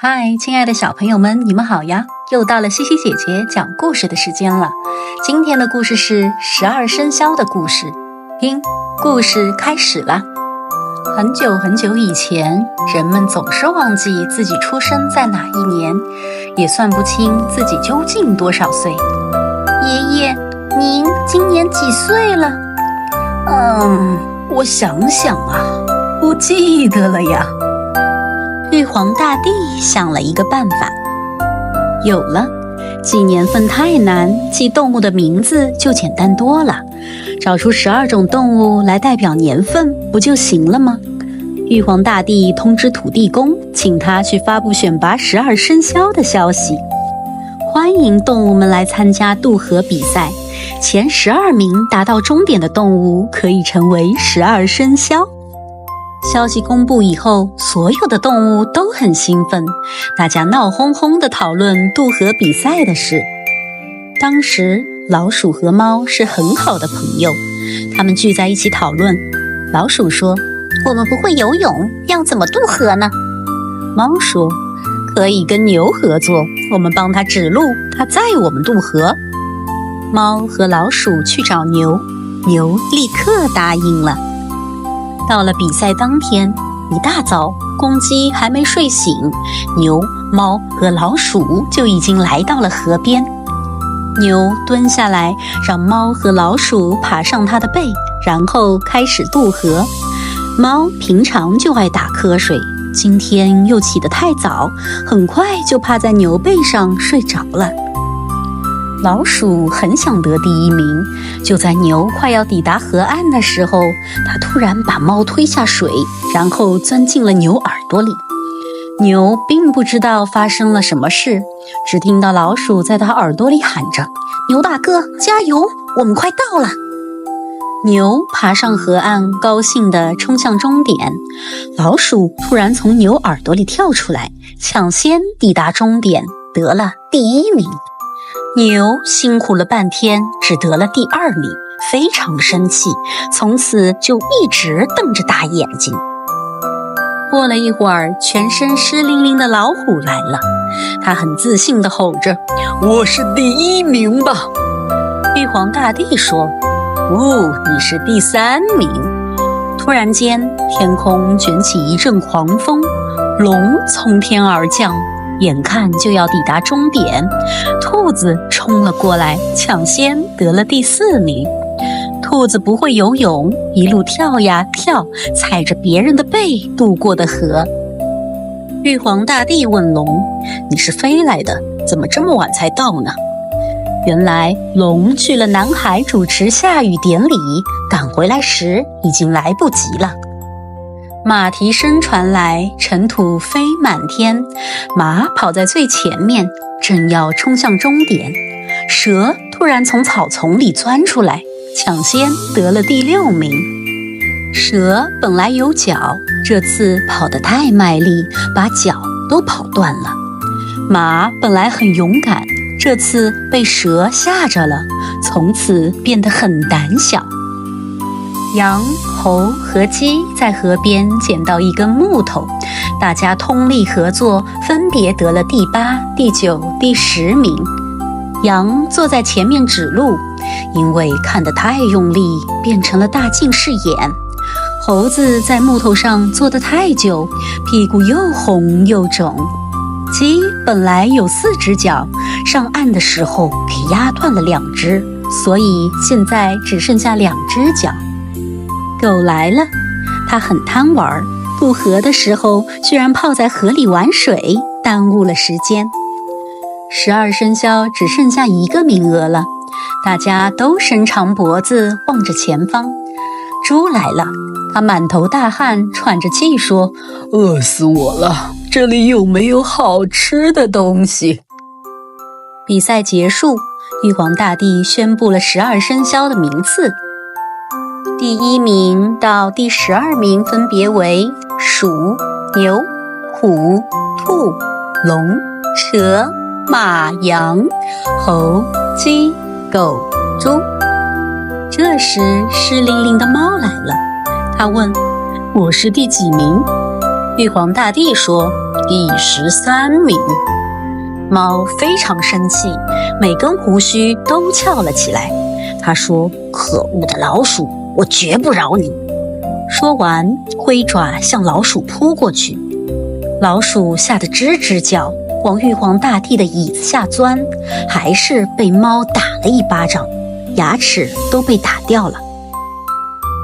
嗨，亲爱的小朋友们，你们好呀！又到了西西姐姐讲故事的时间了。今天的故事是12生肖的故事，听，故事开始了。很久很久以前，人们总是忘记自己出生在哪一年，也算不清自己究竟多少岁。爷爷，您今年几岁了？我想想啊，不记得了呀。玉皇大帝想了一个办法，有了，记年份太难，记动物的名字就简单多了，找出12种动物来代表年份，不就行了吗？玉皇大帝通知土地公，请他去发布选拔12生肖的消息，欢迎动物们来参加渡河比赛，前12名达到终点的动物可以成为12生肖。消息公布以后，所有的动物都很兴奋，大家闹哄哄地讨论渡河比赛的事。当时老鼠和猫是很好的朋友，他们聚在一起讨论。老鼠说，我们不会游泳，要怎么渡河呢？猫说，可以跟牛合作，我们帮它指路，它载我们渡河。猫和老鼠去找牛，牛立刻答应了。到了比赛当天，一大早，公鸡还没睡醒，牛、猫和老鼠就已经来到了河边。牛蹲下来，让猫和老鼠爬上它的背，然后开始渡河。猫平常就爱打瞌睡，今天又起得太早，很快就趴在牛背上睡着了。老鼠很想得第一名，就在牛快要抵达河岸的时候，它突然把猫推下水，然后钻进了牛耳朵里。牛并不知道发生了什么事，只听到老鼠在它耳朵里喊着，牛大哥加油，我们快到了。牛爬上河岸，高兴地冲向终点。老鼠突然从牛耳朵里跳出来，抢先抵达终点，得了第1名。牛辛苦了半天，只得了第2名，非常生气，从此就一直瞪着大眼睛。过了一会儿，全身湿淋淋的老虎来了，他很自信地吼着，我是第1名吧。玉皇大帝说，你是第3名。突然间，天空卷起一阵狂风，龙从天而降，眼看就要抵达终点，兔子冲了过来，抢先得了第4名。兔子不会游泳，一路跳呀跳，踩着别人的背渡过的河。玉皇大帝问龙，你是飞来的，怎么这么晚才到呢？原来龙去了南海主持下雨典礼，赶回来时已经来不及了。马蹄声传来，尘土飞满天，马跑在最前面，正要冲向终点。蛇突然从草丛里钻出来，抢先得了第6名。蛇本来有脚，这次跑得太卖力，把脚都跑断了。马本来很勇敢，这次被蛇吓着了，从此变得很胆小。羊、猴和鸡在河边捡到一根木头，大家通力合作，分别得了第8、第9、第10名。羊坐在前面指路，因为看得太用力，变成了大近视眼。猴子在木头上坐得太久，屁股又红又肿。鸡本来有4只脚，上岸的时候给压断了2只，所以现在只剩下2只脚。狗来了，它很贪玩，渡河的时候居然泡在河里玩水，耽误了时间。12生肖只剩下1个名额了，大家都伸长脖子望着前方。猪来了，它满头大汗，喘着气说，饿死我了，这里有没有好吃的东西？比赛结束，玉皇大帝宣布了12生肖的名次。第1名到第12名分别为鼠、牛、虎、兔、龙、蛇、马、羊、猴、鸡、狗、猪。这时湿淋淋的猫来了，他问，我是第几名？玉皇大帝说，第13名。猫非常生气，每根胡须都翘了起来。他说：“可恶的老鼠，我绝不饶你！”说完，挥爪向老鼠扑过去。老鼠吓得吱吱叫，往玉皇大帝的椅子下钻，还是被猫打了一巴掌，牙齿都被打掉了。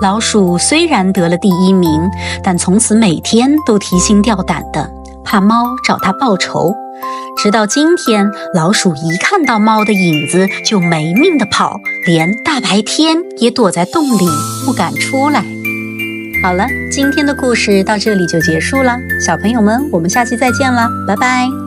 老鼠虽然得了第1名，但从此每天都提心吊胆的，怕猫找它报仇。直到今天，老鼠一看到猫的影子就没命的跑，连大白天也躲在洞里不敢出来。好了，今天的故事到这里就结束了，小朋友们，我们下期再见了，拜拜。